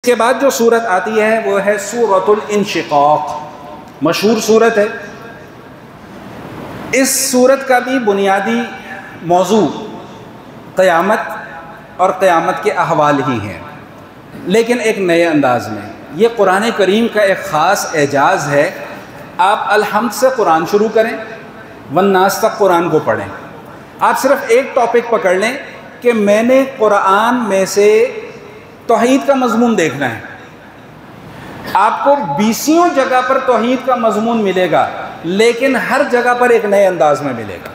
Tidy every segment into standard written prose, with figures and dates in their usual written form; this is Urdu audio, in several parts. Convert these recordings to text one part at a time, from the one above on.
اس کے بعد جو صورت آتی ہے وہ ہے سورۃ الانشقاق، مشہور صورت ہے۔ اس صورت کا بھی بنیادی موضوع قیامت اور قیامت کے احوال ہی ہیں، لیکن ایک نئے انداز میں۔ یہ قرآن کریم کا ایک خاص اعجاز ہے۔ آپ الحمد سے قرآن شروع کریں، والناس تک قرآن کو پڑھیں، آپ صرف ایک ٹاپک پکڑ لیں کہ میں نے قرآن میں سے توحید کا مضمون دیکھنا ہے۔ آپ کو 20 جگہ پر توحید کا مضمون ملے گا، لیکن ہر جگہ پر ایک نئے انداز میں ملے گا۔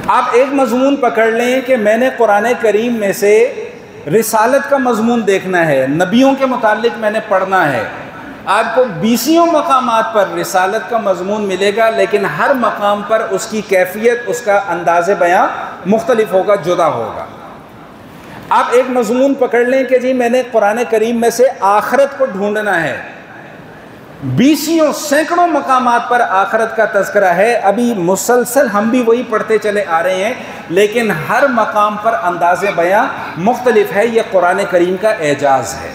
آپ ایک مضمون پکڑ لیں کہ میں نے قرآن کریم میں سے رسالت کا مضمون دیکھنا ہے، نبیوں کے متعلق میں نے پڑھنا ہے۔ آپ کو 20 مقامات پر رسالت کا مضمون ملے گا، لیکن ہر مقام پر اس کی کیفیت، اس کا انداز بیان مختلف ہوگا، جدا ہوگا۔ آپ ایک مضمون پکڑ لیں کہ جی میں نے قرآن کریم میں سے آخرت کو ڈھونڈنا ہے، 20 سینکڑوں مقامات پر آخرت کا تذکرہ ہے، ابھی مسلسل ہم بھی وہی پڑھتے چلے آ رہے ہیں، لیکن ہر مقام پر انداز بیان مختلف ہے۔ یہ قرآن کریم کا اعجاز ہے،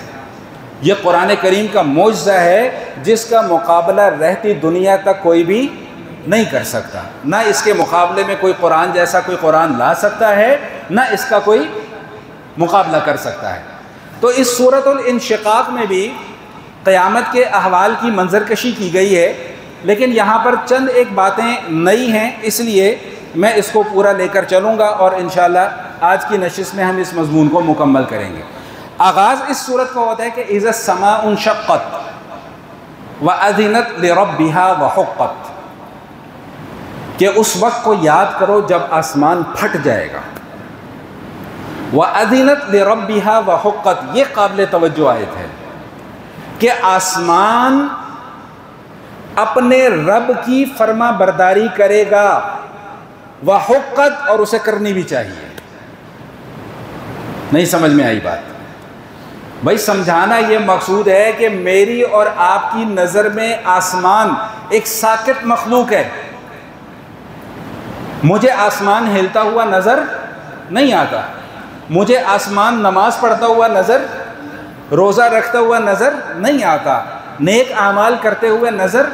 یہ قرآن کریم کا معجزہ ہے، جس کا مقابلہ رہتی دنیا تک کوئی بھی نہیں کر سکتا۔ نہ اس کے مقابلے میں کوئی قرآن جیسا کوئی قرآن لا سکتا ہے، نہ اس کا کوئی مقابلہ کر سکتا ہے۔ تو اس سورۃ الانشقاق میں بھی قیامت کے احوال کی منظر کشی کی گئی ہے، لیکن یہاں پر چند ایک باتیں نئی ہیں، اس لیے میں اس کو پورا لے کر چلوں گا، اور انشاءاللہ آج کی نشست میں ہم اس مضمون کو مکمل کریں گے۔ آغاز اس سورت کا ہوتا ہے کہ اذا السماء انشقت وَأَذِنَتْ لِرَبِّهَا وَحُقَّتْ، کہ اس وقت کو یاد کرو جب آسمان پھٹ جائے گا۔ وَأَذِنَتْ لِرَبِّهَا وَحُقَّتْ، یہ قابل توجہ آیت ہے کہ آسمان اپنے رب کی فرما برداری کرے گا، وَحُقَّتْ، اور اسے کرنی بھی چاہیے۔ نہیں سمجھ میں آئی بات؟ بھائی سمجھانا یہ مقصود ہے کہ میری اور آپ کی نظر میں آسمان ایک ساکت مخلوق ہے، مجھے آسمان ہلتا ہوا نظر نہیں آتا، مجھے آسمان نماز پڑھتا ہوا نظر، روزہ رکھتا ہوا نظر نہیں آتا، نیک اعمال کرتے ہوئے نظر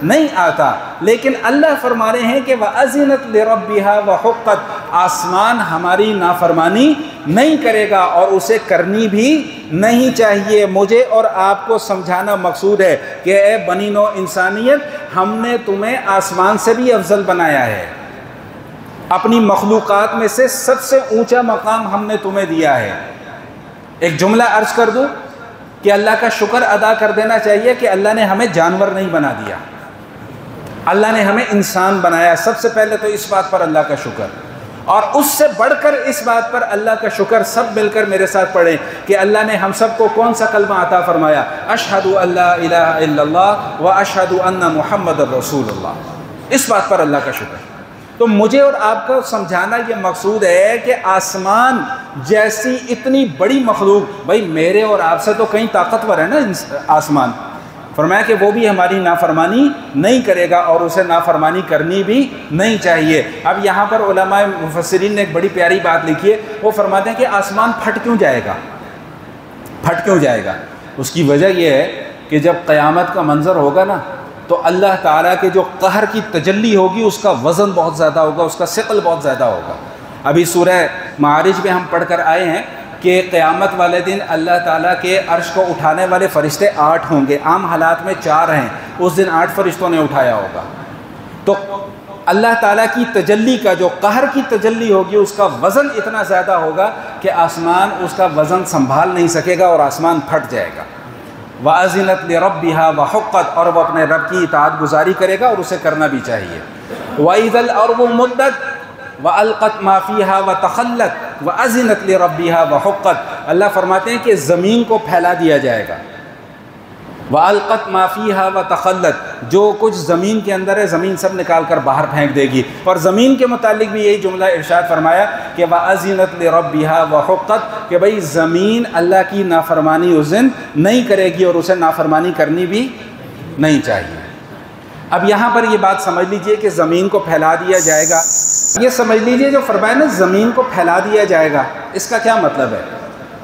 نہیں آتا، لیکن اللہ فرما رہے ہیں کہ وَأَذِنَتْ لِرَبِّهَا وَحُقَّتْ، آسمان ہماری نافرمانی نہیں کرے گا اور اسے کرنی بھی نہیں چاہیے۔ مجھے اور آپ کو سمجھانا مقصود ہے کہ اے بنی نوع انسانیت، ہم نے تمہیں آسمان سے بھی افضل بنایا ہے، اپنی مخلوقات میں سے سب سے اونچا مقام ہم نے تمہیں دیا ہے۔ ایک جملہ عرض کر دوں کہ اللہ کا شکر ادا کر دینا چاہیے کہ اللہ نے ہمیں جانور نہیں بنا دیا، اللہ نے ہمیں انسان بنایا۔ سب سے پہلے تو اس بات پر اللہ کا شکر، اور اس سے بڑھ کر اس بات پر اللہ کا شکر سب مل کر میرے ساتھ پڑھیں کہ اللہ نے ہم سب کو کون سا کلمہ عطا فرمایا؟ اشہد ان لا الہ الا اللہ و اشہد ان محمد رسول اللہ۔ اس بات پر اللہ کا شکر۔ تو مجھے اور آپ کو سمجھانا یہ مقصود ہے کہ آسمان جیسی اتنی بڑی مخلوق، بھائی میرے اور آپ سے تو کہیں طاقتور ہے نا آسمان، فرمایا کہ وہ بھی ہماری نافرمانی نہیں کرے گا اور اسے نافرمانی کرنی بھی نہیں چاہیے۔ اب یہاں پر علماء مفسرین نے ایک بڑی پیاری بات لکھی ہے، وہ فرماتے ہیں کہ آسمان پھٹ کیوں جائے گا؟ پھٹ کیوں جائے گا؟ اس کی وجہ یہ ہے کہ جب قیامت کا منظر ہوگا نا، تو اللہ تعالیٰ کے جو قہر کی تجلی ہوگی اس کا وزن بہت زیادہ ہوگا، اس کا ثقل بہت زیادہ ہوگا۔ ابھی سورہ معارج میں ہم پڑھ کر آئے ہیں کہ قیامت والے دن اللہ تعالیٰ کے عرش کو اٹھانے والے فرشتے 8 ہوں گے، عام حالات میں 4 ہیں، اس دن 8 فرشتوں نے اٹھایا ہوگا۔ تو اللہ تعالیٰ کی تجلی کا جو قہر کی تجلی ہوگی اس کا وزن اتنا زیادہ ہوگا کہ آسمان اس کا وزن سنبھال نہیں سکے گا اور آسمان پھٹ جائے گا۔ وَأَذِنَتْ لِرَبِّهَا وَحُقَّتْ، اور وہ اپنے رب کی اطاعت گزاری کرے گا اور اسے کرنا بھی چاہیے۔ وَإِذَا الْأَرْضُ مُدَّتْ وَأَلْقَتْ مَا فِيهَا وَتَخَلَّتْ وَأَذِنَتْ لِرَبِّهَا وَحُقَّتْ، اللہ فرماتے ہیں کہ زمین کو پھیلا دیا جائے گا۔ وَأَلْقَتْ مَا فِيهَا وَتَخَلَّتْ، جو کچھ زمین کے اندر ہے زمین سب نکال کر باہر پھینک دے گی۔ اور زمین کے متعلق بھی یہی جملہ ارشاد فرمایا کہ وَأَذِنَتْ لِرَبِّهَا وَحُقَّتْ، کہ بھئی زمین اللہ کی نافرمانی اس دن نہیں کرے گی اور اسے نافرمانی کرنی بھی نہیں چاہیے۔ اب یہاں پر یہ بات سمجھ لیجئے کہ زمین کو پھیلا دیا جائے گا، یہ سمجھ لیجئے جو فرمایا نا زمین کو پھیلا دیا جائے گا، اس کا کیا مطلب ہے؟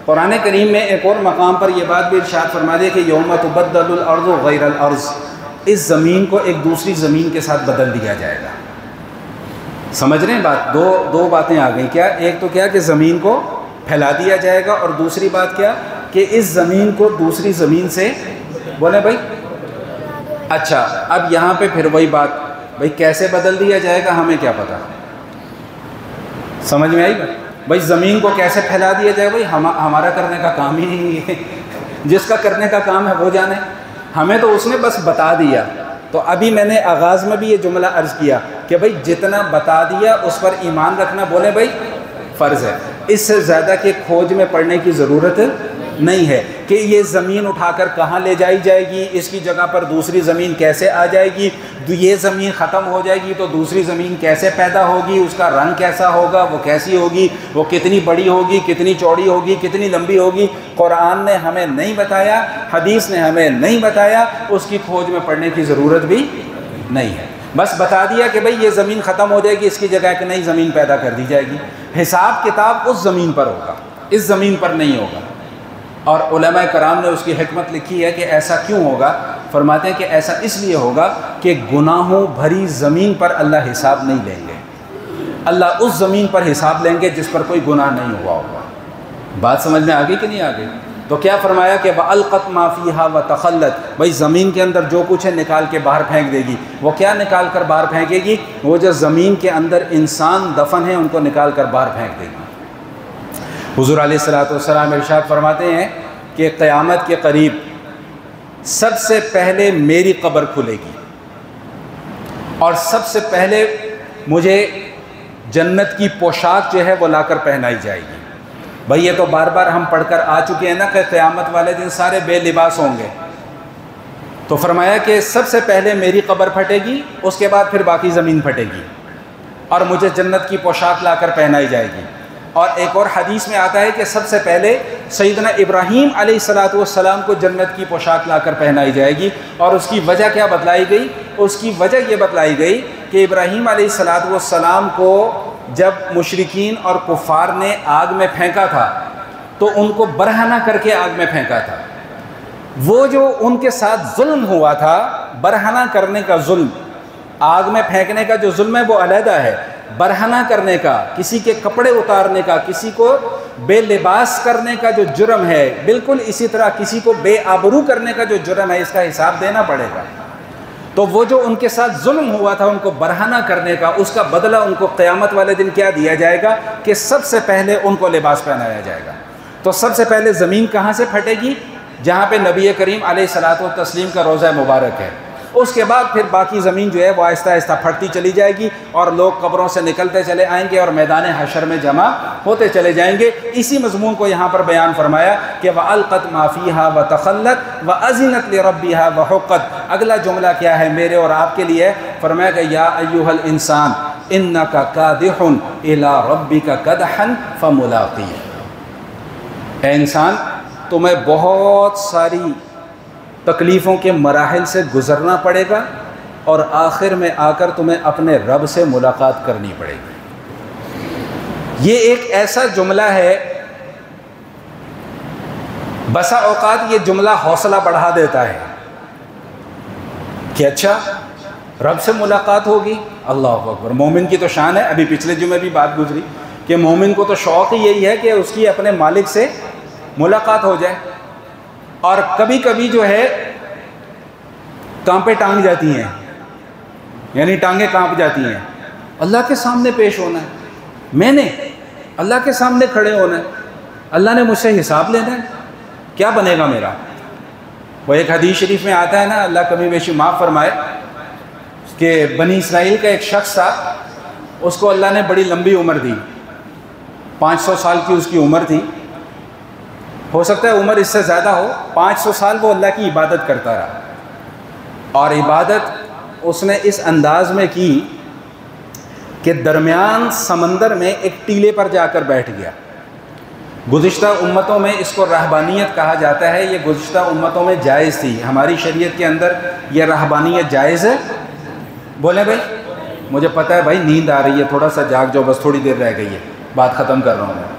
قرآن کریم میں ایک اور مقام پر یہ بات بھی ارشاد فرما دے کہ یوم تبدل الارض غیر الارض، اس زمین کو ایک دوسری زمین کے ساتھ بدل دیا جائے گا۔ سمجھ رہے ہیں بات؟ دو باتیں آ گئیں۔ کیا؟ ایک تو کیا کہ زمین کو پھیلا دیا جائے گا، اور دوسری بات کیا کہ اس زمین کو دوسری زمین سے بولے بھائی۔ اچھا، اب یہاں پہ پھر وہی بات، بھائی کیسے بدل دیا جائے گا ہمیں کیا پتہ؟ سمجھ میں آئی بات؟ بھائی زمین کو کیسے پھیلا دیا جائے؟ بھائی ہمارا کرنے کا کام ہی نہیں ہے، جس کا کرنے کا کام ہے وہ جانے، ہمیں تو اس نے بس بتا دیا۔ تو ابھی میں نے آغاز میں بھی یہ جملہ عرض کیا کہ بھائی جتنا بتا دیا اس پر ایمان رکھنا بولے بھائی فرض ہے، اس سے زیادہ کہ کھوج میں پڑنے کی ضرورت نہیں ہے کہ یہ زمین اٹھا کر کہاں لے جائی جائے گی، اس کی جگہ پر دوسری زمین کیسے آ جائے گی، یہ زمین ختم ہو جائے گی تو دوسری زمین کیسے پیدا ہوگی، اس کا رنگ کیسا ہوگا، وہ کیسی ہوگی، وہ کتنی بڑی ہوگی، کتنی چوڑی ہوگی، کتنی لمبی ہوگی، قرآن نے ہمیں نہیں بتایا، حدیث نے ہمیں نہیں بتایا، اس کی کھوج میں پڑنے کی ضرورت بھی نہیں ہے۔ بس بتا دیا کہ بھئی یہ زمین ختم ہو جائے گی، اس کی جگہ ایک نئی زمین پیدا کر دی جائے گی، حساب کتاب اس زمین پر ہوگا، اس زمین پر نہیں ہوگا۔ اور علماء کرام نے اس کی حکمت لکھی ہے کہ ایسا کیوں ہوگا؟ فرماتے ہیں کہ ایسا اس لیے ہوگا کہ گناہوں بھری زمین پر اللہ حساب نہیں لیں گے، اللہ اس زمین پر حساب لیں گے جس پر کوئی گناہ نہیں ہوا ہوگا۔ بات سمجھ میں آ گئی کہ نہیں آ گئی؟ تو کیا فرمایا کہ وَأَلْقَتْ مَا فِيهَا وَتَخَلَّتْ، بھائی زمین کے اندر جو کچھ ہے نکال کے باہر پھینک دے گی۔ وہ کیا نکال کر باہر پھینکے گی؟ وہ جو زمین کے اندر انسان دفن ہیں ان کو نکال کر باہر پھینک دے گی۔ حضور علیہ السلام ارشاد فرماتے ہیں کہ قیامت کے قریب سب سے پہلے میری قبر کھلے گی اور سب سے پہلے مجھے جنت کی پوشاک جو ہے وہ لا کر پہنائی جائے گی۔ بھئی یہ تو بار بار ہم پڑھ کر آ چکے ہیں نا کہ قیامت والے دن سارے بے لباس ہوں گے، تو فرمایا کہ سب سے پہلے میری قبر پھٹے گی، اس کے بعد پھر باقی زمین پھٹے گی اور مجھے جنت کی پوشاک لا کر پہنائی جائے گی۔ اور ایک اور حدیث میں آتا ہے کہ سب سے پہلے سیدنا ابراہیم علیہ السلام کو جنت کی پوشاک لا کر پہنائی جائے گی۔ اور اس کی وجہ کیا بتلائی گئی؟ اس کی وجہ یہ بتلائی گئی کہ ابراہیم علیہ السلام کو جب مشرکین اور کفار نے آگ میں پھینکا تھا تو ان کو برہنہ کر کے آگ میں پھینکا تھا۔ وہ جو ان کے ساتھ ظلم ہوا تھا، برہنہ کرنے کا ظلم، آگ میں پھینکنے کا جو ظلم ہے وہ علیحدہ ہے، برہنہ کرنے کا، کسی کے کپڑے اتارنے کا، کسی کو بے لباس کرنے کا جو جرم ہے، بالکل اسی طرح کسی کو بے آبرو کرنے کا جو جرم ہے، اس کا حساب دینا پڑے گا۔ تو وہ جو ان کے ساتھ ظلم ہوا تھا ان کو برہنہ کرنے کا، اس کا بدلہ ان کو قیامت والے دن کیا دیا جائے گا کہ سب سے پہلے ان کو لباس پہنایا جائے گا۔ تو سب سے پہلے زمین کہاں سے پھٹے گی؟ جہاں پہ نبی کریم علیہ الصلوۃ والتسلیم کا روضہ مبارک ہے۔ اس کے بعد پھر باقی زمین جو ہے وہ آہستہ آہستہ پھٹتی چلی جائے گی اور لوگ قبروں سے نکلتے چلے آئیں گے اور میدان حشر میں جمع ہوتے چلے جائیں گے۔ اسی مضمون کو یہاں پر بیان فرمایا کہ وَأَلْقَتْ مَا فِيهَا وَتَخَلَّتْ وَأَذِنَتْ لِرَبِّهَا وَحُقَّتْ۔ اگلا جملہ کیا ہے میرے اور آپ کے لیے؟ فرمایا کہ یا ایھا الانسان انک کادح الی ربک کدحا فملاقیہ، اے انسان تمہیں بہت ساری تکلیفوں کے مراحل سے گزرنا پڑے گا اور آخر میں آ کر تمہیں اپنے رب سے ملاقات کرنی پڑے گی۔ یہ ایک ایسا جملہ ہے، بسا اوقات یہ جملہ حوصلہ بڑھا دیتا ہے کہ اچھا رب سے ملاقات ہوگی، اللہ اکبر۔ مومن کی تو شان ہے، ابھی پچھلے جمعے بھی بات گزری کہ مومن کو تو شوق ہی یہی ہے کہ اس کی اپنے مالک سے ملاقات ہو جائے، اور کبھی کبھی جو ہے کانپیں ٹانگ جاتی ہیں، یعنی ٹانگیں کانپ جاتی ہیں۔ اللہ کے سامنے پیش ہونا ہے، میں نے اللہ کے سامنے کھڑے ہونا ہے، اللہ نے مجھ سے حساب لینا ہے، کیا بنے گا میرا؟ وہ ایک حدیث شریف میں آتا ہے نا، اللہ کمی بیشی معاف فرمائے، کہ بنی اسرائیل کا ایک شخص تھا، اس کو اللہ نے بڑی لمبی عمر دی، 500 سال کی اس کی عمر تھی، ہو سکتا ہے عمر اس سے زیادہ ہو۔ 500 سال وہ اللہ کی عبادت کرتا رہا، اور عبادت اس نے اس انداز میں کی کہ درمیان سمندر میں ایک ٹیلے پر جا کر بیٹھ گیا۔ گزشتہ امتوں میں اس کو رہبانیت کہا جاتا ہے، یہ گزشتہ امتوں میں جائز تھی، ہماری شریعت کے اندر یہ رہبانیت جائز ہے؟ بولیں بھائی؟ مجھے پتہ ہے بھائی نیند آ رہی ہے، تھوڑا سا جاگ جاؤ، بس تھوڑی دیر رہ گئی ہے، بات ختم کر رہا ہوں میں۔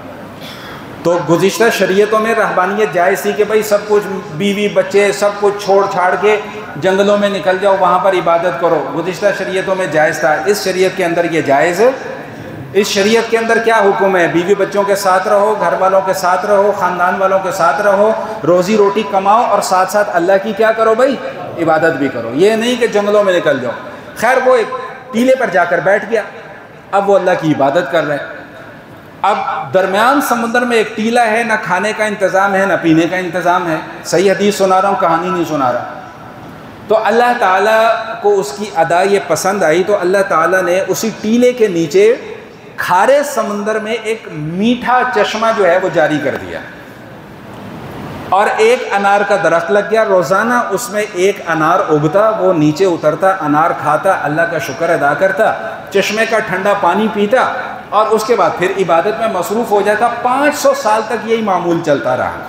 تو گزشتہ شریعتوں میں رہبانیت جائز تھی کہ بھائی سب کچھ بیوی بچے سب کچھ چھوڑ چھاڑ کے جنگلوں میں نکل جاؤ، وہاں پر عبادت کرو، گزشتہ شریعتوں میں جائز تھا۔ اس شریعت کے اندر یہ جائز ہے۔ اس شریعت کے اندر کیا حکم ہے؟ بیوی بچوں کے ساتھ رہو، گھر والوں کے ساتھ رہو، خاندان والوں کے ساتھ رہو، روزی روٹی کماؤ اور ساتھ ساتھ اللہ کی کیا کرو بھائی؟ عبادت بھی کرو۔ یہ نہیں کہ جنگلوں میں نکل جاؤ۔ خیر وہ ایک ٹیلے پر جا کر بیٹھ گیا، اب وہ اللہ کی عبادت کر رہے ہیں۔ اب درمیان سمندر میں ایک ٹیلا ہے، نہ کھانے کا انتظام ہے نہ پینے کا انتظام ہے۔ صحیح حدیث سنا رہا ہوں، کہانی نہیں سنا رہا۔ تو اللہ تعالیٰ کو اس کی ادا یہ پسند آئی، تو اللہ تعالیٰ نے اسی ٹیلے کے نیچے کھارے سمندر میں ایک میٹھا چشمہ جو ہے وہ جاری کر دیا، اور ایک انار کا درخت لگ گیا۔ روزانہ اس میں ایک انار اگتا، وہ نیچے اترتا، انار کھاتا، اللہ کا شکر ادا کرتا، چشمے کا ٹھنڈا پانی پیتا، اور اس کے بعد پھر عبادت میں مصروف ہو جاتا۔ 500 سال تک یہی معمول چلتا رہا۔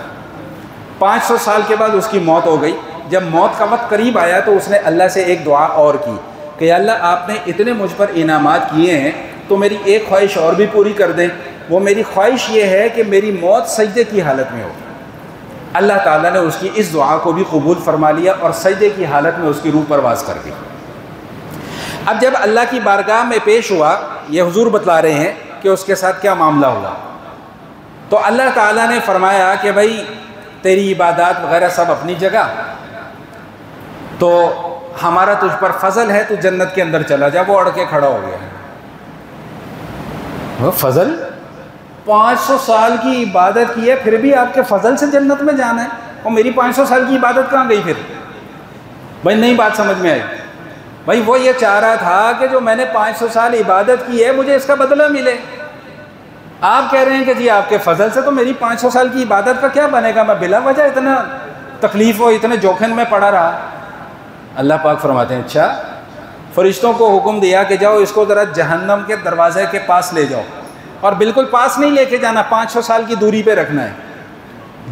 500 سال کے بعد اس کی موت ہو گئی۔ جب موت کا وقت قریب آیا تو اس نے اللہ سے ایک دعا اور کی کہ یا اللہ آپ نے اتنے مجھ پر انعامات کیے ہیں تو میری ایک خواہش اور بھی پوری کر دیں۔ وہ میری خواہش یہ ہے کہ میری موت سجدے کی حالت میں ہو۔ اللہ تعالیٰ نے اس کی اس دعا کو بھی قبول فرما لیا اور سجدے کی حالت میں اس کی روح پرواز کر دی۔ اب جب اللہ کی بارگاہ میں پیش ہوا، یہ حضور بتلا رہے ہیں کہ اس کے ساتھ کیا معاملہ ہوا، تو اللہ تعالیٰ نے فرمایا کہ بھائی تیری عبادات وغیرہ سب اپنی جگہ، تو ہمارا تجھ پر فضل ہے، تو جنت کے اندر چلا جا۔ وہ اڑ کے کھڑا ہو گیا۔ وہ فضل 500 سال کی عبادت کی ہے، پھر بھی آپ کے فضل سے جنت میں جانا ہے، اور میری 500 سال کی عبادت کہاں گئی؟ پھر بھائی نہیں بات سمجھ میں آئی۔ بھائی وہ یہ چاہ رہا تھا کہ جو میں نے 500 سال عبادت کی ہے مجھے اس کا بدلہ ملے۔ آپ کہہ رہے ہیں کہ جی آپ کے فضل سے تو میری 500 سال کی عبادت کا کیا بنے گا، میں بلا وجہ اتنا تکلیف و اتنے جوکھن میں پڑا رہا۔ اللہ پاک فرماتے ہیں اچھا، فرشتوں کو حکم دیا کہ جاؤ اس کو ذرا جہنم کے دروازے کے پاس لے جاؤ، اور بالکل پاس نہیں لے کے جانا، 500 سال کی دوری پہ رکھنا ہے۔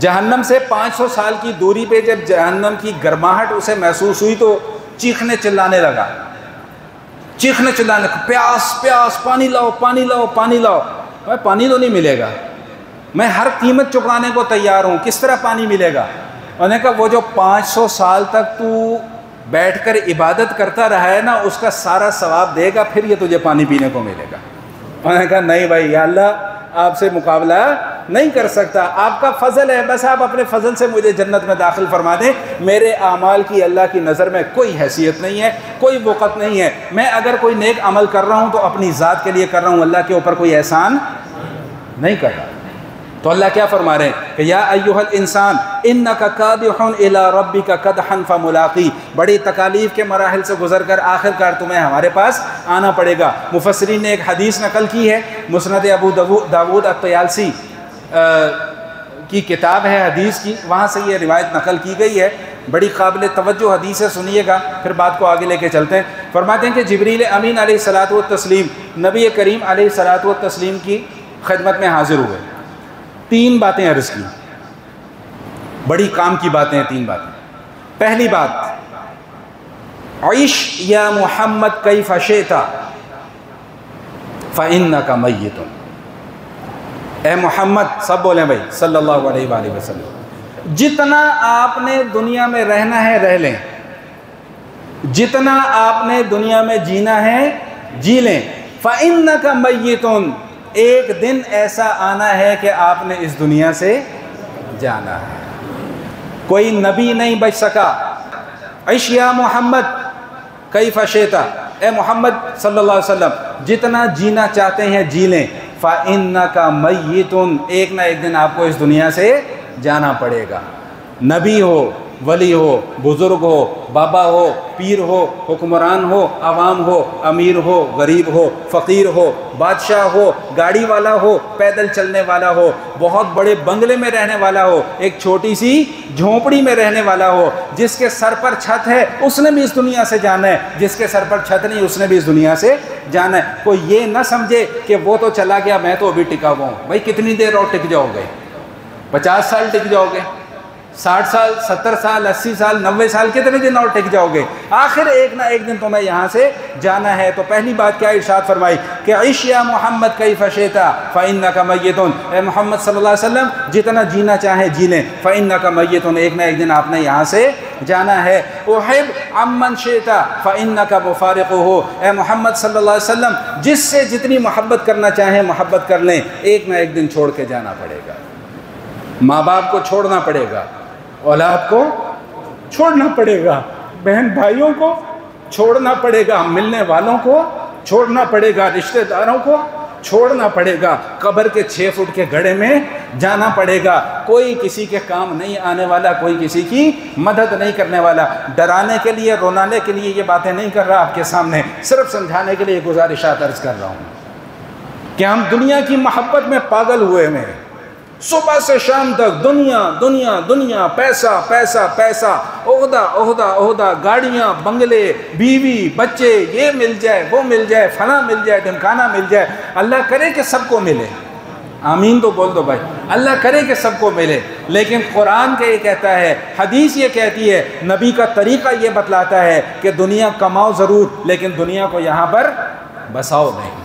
جہنم سے 500 سال کی دوری پہ جب جہنم کی گرماہٹ اسے محسوس ہوئی تو چیخنے چلانے لگا، چیخنے چلانے لگا، پیاس پیاس، پانی لاؤ پانی لاؤ پانی لاؤ۔ بھائی پانی تو نہیں ملے گا، میں ہر قیمت چکانے کو تیار ہوں، کس طرح پانی ملے گا؟ انہوں نے کہا وہ جو 500 سال تک تو بیٹھ کر عبادت کرتا رہا ہے نا، اس کا سارا ثواب دے گا، پھر یہ تجھے پانی پینے کو ملے گا۔ انہوں نے کہا نہیں بھائی، یا اللہ آپ سے مقابلہ نہیں کر سکتا، آپ کا فضل ہے، بس آپ اپنے فضل سے مجھے جنت میں داخل فرما دیں۔ میرے اعمال کی اللہ کی نظر میں کوئی حیثیت نہیں ہے، کوئی وقت نہیں ہے۔ میں اگر کوئی نیک عمل کر رہا ہوں تو اپنی ذات کے لیے کر رہا ہوں، اللہ کے اوپر کوئی احسان نہیں کر رہا۔ تو اللہ کیا فرما رہے ہیں کہ یا ایھا الانسان انک کادح الی ربک کدحا فملاقی، بڑی تکالیف کے مراحل سے گزر کر آخر کار تمہیں ہمارے پاس آنا پڑے گا۔ مفسرین نے ایک حدیث نقل کی ہے، مسند ابو داود الطیالسی کی کتاب ہے حدیث کی، وہاں سے یہ روایت نقل کی گئی ہے، بڑی قابل توجہ حدیث ہے، سنیے گا پھر بات کو آگے لے کے چلتے ہیں۔ فرماتے ہیں کہ جبریل امین علیہ الصلوۃ والتسلیم نبی کریم علیہ الصلوۃ والتسلیم کی خدمت میں حاضر ہوئے، 3 باتیں عرض کی، بڑی کام کی باتیں ہیں 3 باتیں۔ پہلی بات، عیش یا محمد کیف شئت فإنک میت۔ اے محمد، سب بولیں بھائی صلی اللہ علیہ وآلہ وسلم، جتنا آپ نے دنیا میں رہنا ہے رہ لیں، جتنا آپ نے دنیا میں جینا ہے جی لیں، فإنک میت، ایک دن ایسا آنا ہے کہ آپ نے اس دنیا سے جانا ہے۔ کوئی نبی نہیں بچ سکا۔ عیش یا محمد کیف شئت، اے محمد صلی اللہ علیہ وسلم جتنا جینا چاہتے ہیں جی لیں، فإنک میت، ایک نہ ایک دن آپ کو اس دنیا سے جانا پڑے گا۔ نبی ہو، ولی ہو، بزرگ ہو، بابا ہو، پیر ہو، حکمران ہو، عوام ہو، امیر ہو، غریب ہو، فقیر ہو، بادشاہ ہو، گاڑی والا ہو، پیدل چلنے والا ہو، بہت بڑے بنگلے میں رہنے والا ہو، ایک چھوٹی سی جھونپڑی میں رہنے والا ہو، جس کے سر پر چھت ہے اس نے بھی اس دنیا سے جانا ہے، جس کے سر پر چھت نہیں اس نے بھی اس دنیا سے جانا ہے۔ کوئی یہ نہ سمجھے کہ وہ تو چلا گیا میں تو ابھی ٹکا ہوا ہوں۔ بھائی کتنی دیر اور ٹک جاؤ گے؟ 50 سال ٹک جاؤ گے، 60 سال 70 سال 80 سال 90 سال کتنے دن اور ٹک جاؤ گے؟ آخر ایک نہ ایک دن تمہیں یہاں سے جانا ہے۔ تو پہلی بات کیا ارشاد فرمائی کہ عش یا محمد کیف شئت فإنک میت، اے محمد صلی اللہ علیہ وسلم جتنا جینا چاہیں جی لیں، فإنک میت، ایک نہ ایک دن آپ نے یہاں سے جانا ہے۔ احب عمن شئت فإنک مفارقہ، اے محمد صلی اللہ علیہ وسلم جس سے جتنی محبت کرنا چاہیں محبت کر لیں، ایک نہ ایک دن چھوڑ کے جانا پڑے گا۔ ماں باپ کو چھوڑنا پڑے گا، اولاد کو چھوڑنا پڑے گا، بہن بھائیوں کو چھوڑنا پڑے گا، ملنے والوں کو چھوڑنا پڑے گا، رشتہ داروں کو چھوڑنا پڑے گا، قبر کے 6 فٹ کے گڑھے میں جانا پڑے گا۔ کوئی کسی کے کام نہیں آنے والا، کوئی کسی کی مدد نہیں کرنے والا۔ ڈرانے کے لیے رونانے کے لیے یہ باتیں نہیں کر رہا آپ کے سامنے، صرف سمجھانے کے لیے گزارشات عرض کر رہا ہوں کہ ہم دنیا کی محبت میں پاگل ہوئے ہیں، صبح سے شام تک دنیا دنیا دنیا، پیسہ پیسہ پیسہ، عہدہ عہدہ عہدہ، گاڑیاں بنگلے بیوی بچے، یہ مل جائے وہ مل جائے، فلاں مل جائے ڈھمکانا مل جائے۔ اللہ کرے کہ سب کو ملے، آمین تو بول دو بھائی، اللہ کرے کہ سب کو ملے، لیکن قرآن کا یہ کہتا ہے، حدیث یہ کہتی ہے، نبی کا طریقہ یہ بتلاتا ہے کہ دنیا کماؤ ضرور لیکن دنیا کو یہاں پر بساؤ نہیں۔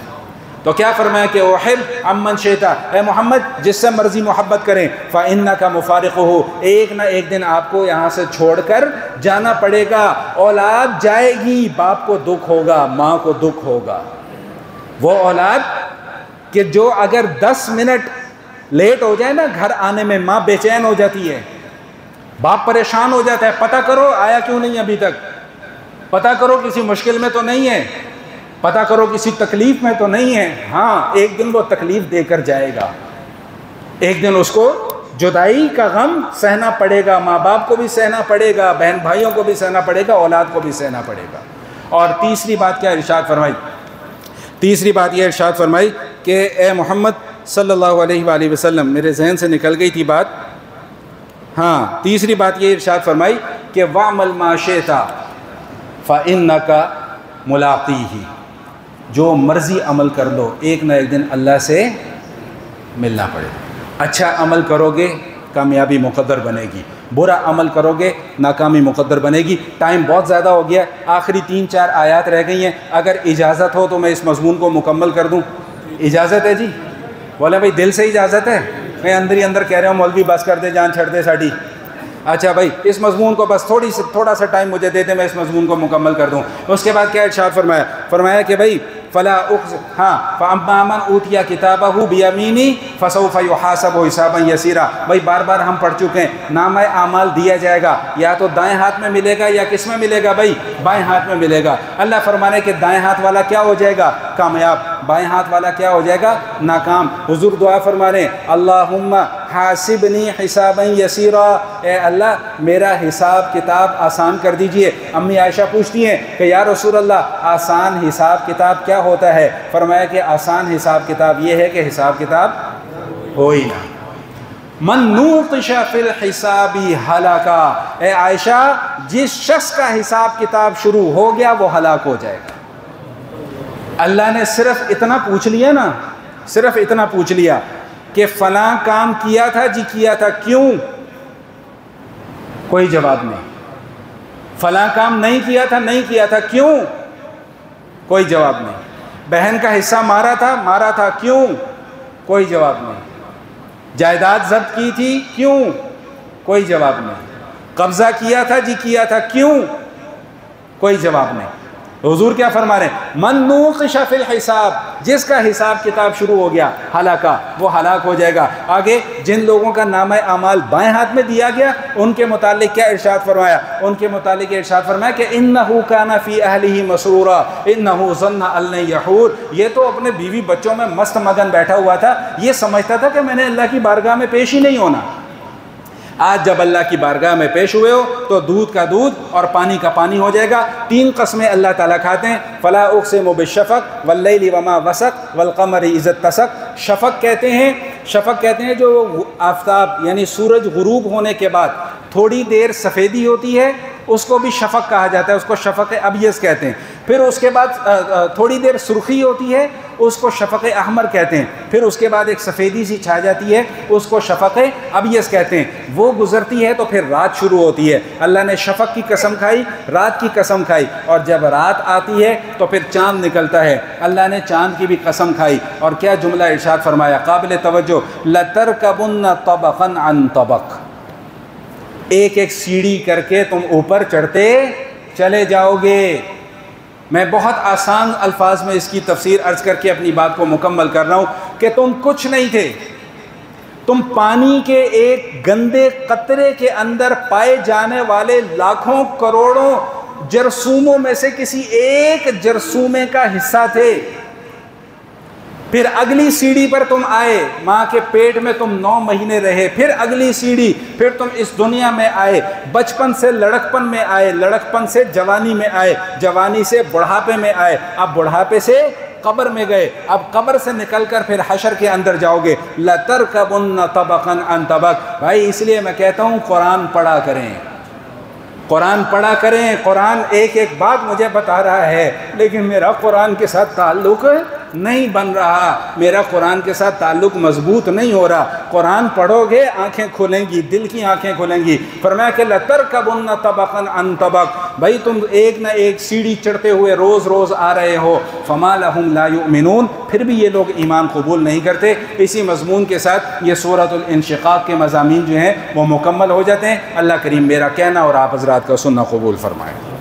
تو کیا فرمایا کہ احب عمن شئت، اے محمد جس سے مرضی محبت کریں، فإنک مفارقہ، ایک نہ ایک دن آپ کو یہاں سے چھوڑ کر جانا پڑے گا۔ اولاد جائے گی، باپ کو دکھ ہوگا، ماں کو دکھ ہوگا۔ وہ اولاد کہ جو اگر 10 منٹ لیٹ ہو جائے نا گھر آنے میں، ماں بے چین ہو جاتی ہے، باپ پریشان ہو جاتا ہے، پتہ کرو آیا کیوں نہیں ابھی تک، پتہ کرو کسی مشکل میں تو نہیں ہے، پتہ کرو کسی تکلیف میں تو نہیں ہے۔ ہاں ایک دن وہ تکلیف دے کر جائے گا، ایک دن اس کو جدائی کا غم سہنا پڑے گا، ماں باپ کو بھی سہنا پڑے گا، بہن بھائیوں کو بھی سہنا پڑے گا، اولاد کو بھی سہنا پڑے گا۔ اور تیسری بات کیا ارشاد فرمائی؟ تیسری بات یہ ارشاد فرمائی کہ اے محمد صلی اللہ علیہ وآلہ وسلم، میرے ذہن سے نکل گئی تھی بات، ہاں تیسری بات یہ ارشاد فرمائی کہ وَعْمَلْ مَا شِئْتَ فَإِنَّكَ مُلَاقِيهِ، جو مرضی عمل کر لو ایک نہ ایک دن اللہ سے ملنا پڑے گا۔ اچھا عمل کرو گے کامیابی مقدر بنے گی، برا عمل کرو گے ناکامی مقدر بنے گی۔ ٹائم بہت زیادہ ہو گیا، آخری 3-4 آیات رہ گئی ہیں، اگر اجازت ہو تو میں اس مضمون کو مکمل کر دوں۔ اجازت ہے جی؟ بولے بھائی دل سے اجازت ہے؟ میں اندر ہی اندر کہہ رہا ہوں مولوی بس کر دے، جان چھڑ دے ساڑی۔ اچھا بھائی اس مضمون کو بس تھوڑا سا ٹائم مجھے دے دیں، میں اس مضمون کو مکمل کر دوں۔ اس کے بعد کیا ارشاد فرمایا؟ فرمایا کہ بھائی فلا فاما من اوتیا کتابہ بیمینی فسوف یحاسب حسابا یسیرا، بھائی بار بار ہم پڑھ چکے ہیں، نامہ اعمال دیا جائے گا یا تو دائیں ہاتھ میں ملے گا یا کس میں ملے گا بھائی؟ بائیں ہاتھ میں ملے گا۔ اللہ فرمانے کہ دائیں ہاتھ والا کیا ہو جائے گا؟ کامیاب۔ بائیں ہاتھ والا کیا ہو جائے گا؟ ناکام۔ حضور دعا فرما رہے ہیں اللہم حاسبنی حسابا یسیرا، اے اللہ میرا حساب کتاب آسان کر دیجئے۔ امی عائشہ پوچھتی ہیں کہ یا رسول اللہ آسان حساب کتاب کیا ہوتا ہے؟ فرمایا کہ آسان حساب کتاب یہ ہے کہ حساب کتاب ہو ہی نہ۔ من نوقش فی الحساب ہلاکا، اے عائشہ جس شخص کا حساب کتاب شروع ہو گیا وہ ہلاک ہو جائے گا۔ اللہ نے صرف اتنا پوچھ لیا نا، صرف اتنا پوچھ لیا کہ فلاں کام کیا تھا جی، کیا تھا، کیوں؟ کوئی جواب نہیں۔ فلاں کام نہیں کیا تھا، نہیں کیا تھا، کیوں؟ کوئی جواب نہیں۔ بہن کا حصہ مارا تھا، کیوں؟ کوئی جواب نہیں۔ جائیداد ضبط کی تھی، کیوں؟ کوئی جواب نہیں۔ قبضہ کیا تھا جی، کیا تھا، کیوں؟ کوئی جواب نہیں۔ حضور کیا فرما رہے ہیں؟ من نوقش فی الحساب، جس کا حساب کتاب شروع ہو گیا ہلاکا، وہ ہلاک ہو جائے گا۔ آگے جن لوگوں کا نامہ اعمال بائیں ہاتھ میں دیا گیا ان کے متعلق کیا ارشاد فرمایا؟ ان کے متعلق ارشاد فرمایا کہ انہ کان فی اہلہ مسرورا انہ ظن ان لن یحور، یہ تو اپنے بیوی بچوں میں مست مگن بیٹھا ہوا تھا، یہ سمجھتا تھا کہ میں نے اللہ کی بارگاہ میں پیش ہی نہیں ہونا۔ آج جب اللہ کی بارگاہ میں پیش ہوئے ہو تو دودھ کا دودھ اور پانی کا پانی ہو جائے گا۔ 3 قسمیں اللہ تعالیٰ کھاتے ہیں، فلا اقسم بالشفق واللیل وما وسق والقمر اذا اتسق۔ شفق کہتے ہیں جو آفتاب یعنی سورج غروب ہونے کے بعد تھوڑی دیر سفیدی ہوتی ہے، اس کو بھی شفق کہا جاتا ہے، اس کو شفق ابیض کہتے ہیں۔ پھر اس کے بعد تھوڑی دیر سرخی ہوتی ہے اس کو شفق احمر کہتے ہیں. پھر اس کے بعد ایک سفیدی سی چھا جاتی ہے, اس کو شفق ابیض کہتے ہیں. وہ گزرتی ہے تو پھر رات شروع ہوتی ہے. اللہ نے شفق کی قسم کھائی, رات کی قسم کھائی, اور جب رات آتی ہے تو پھر چاند نکلتا ہے. اللہ نے چاند کی بھی قسم کھائی, اور کیا جملہ ارشاد فرمایا قابل توجہ, لَتَرْكَبُنَّ طَبَقًا عَنْ طَبَقٍ, ایک ایک سیڑھی کر کے تم اوپر چڑھتے چلے جاؤ گے. میں بہت آسان الفاظ میں اس کی تفسیر عرض کر کے اپنی بات کو مکمل کر رہا ہوں کہ تم کچھ نہیں تھے, تم پانی کے ایک گندے قطرے کے اندر پائے جانے والے لاکھوں کروڑوں جرثوموں میں سے کسی ایک جرثومے کا حصہ تھے. پھر اگلی سیڑھی پر تم آئے, ماں کے پیٹ میں تم 9 مہینے رہے, پھر اگلی سیڑھی, پھر تم اس دنیا میں آئے, بچپن سے لڑکپن میں آئے, لڑکپن سے جوانی میں آئے, جوانی سے بڑھاپے میں آئے, اب بڑھاپے سے قبر میں گئے, اب قبر سے نکل کر پھر حشر کے اندر جاؤ گے. لَتَرْكَبُنَّ طَبَقًا عَنْ طَبَقٍ. بھائی اس لیے میں کہتا ہوں قرآن پڑھا کریں, قرآن پڑھا کریں. قرآن ایک ایک بات مجھے بتا رہا ہے, لیکن میرا قرآن کے ساتھ تعلق نہیں بن رہا, میرا قرآن کے ساتھ تعلق مضبوط نہیں ہو رہا. قرآن پڑھو گے آنکھیں کھلیں گی, دل کی آنکھیں کھلیں گی. فرمایا کہ لَتَرْكَبُنَّ طَبَقًا عَنْ طَبَقٍ, بھائی تم ایک نہ ایک سیڑھی چڑھتے ہوئے روز روز آ رہے ہو. فَمَا لَهُمْ لَا يُؤْمِنُونَ, پھر بھی یہ لوگ ایمان قبول نہیں کرتے. اسی مضمون کے ساتھ یہ سورۃ الانشقاق کے مضامین جو ہیں وہ مکمل ہو جاتے ہیں. اللہ کریم میرا کہنا اور آپ حضرات کا سننا قبول فرمائے.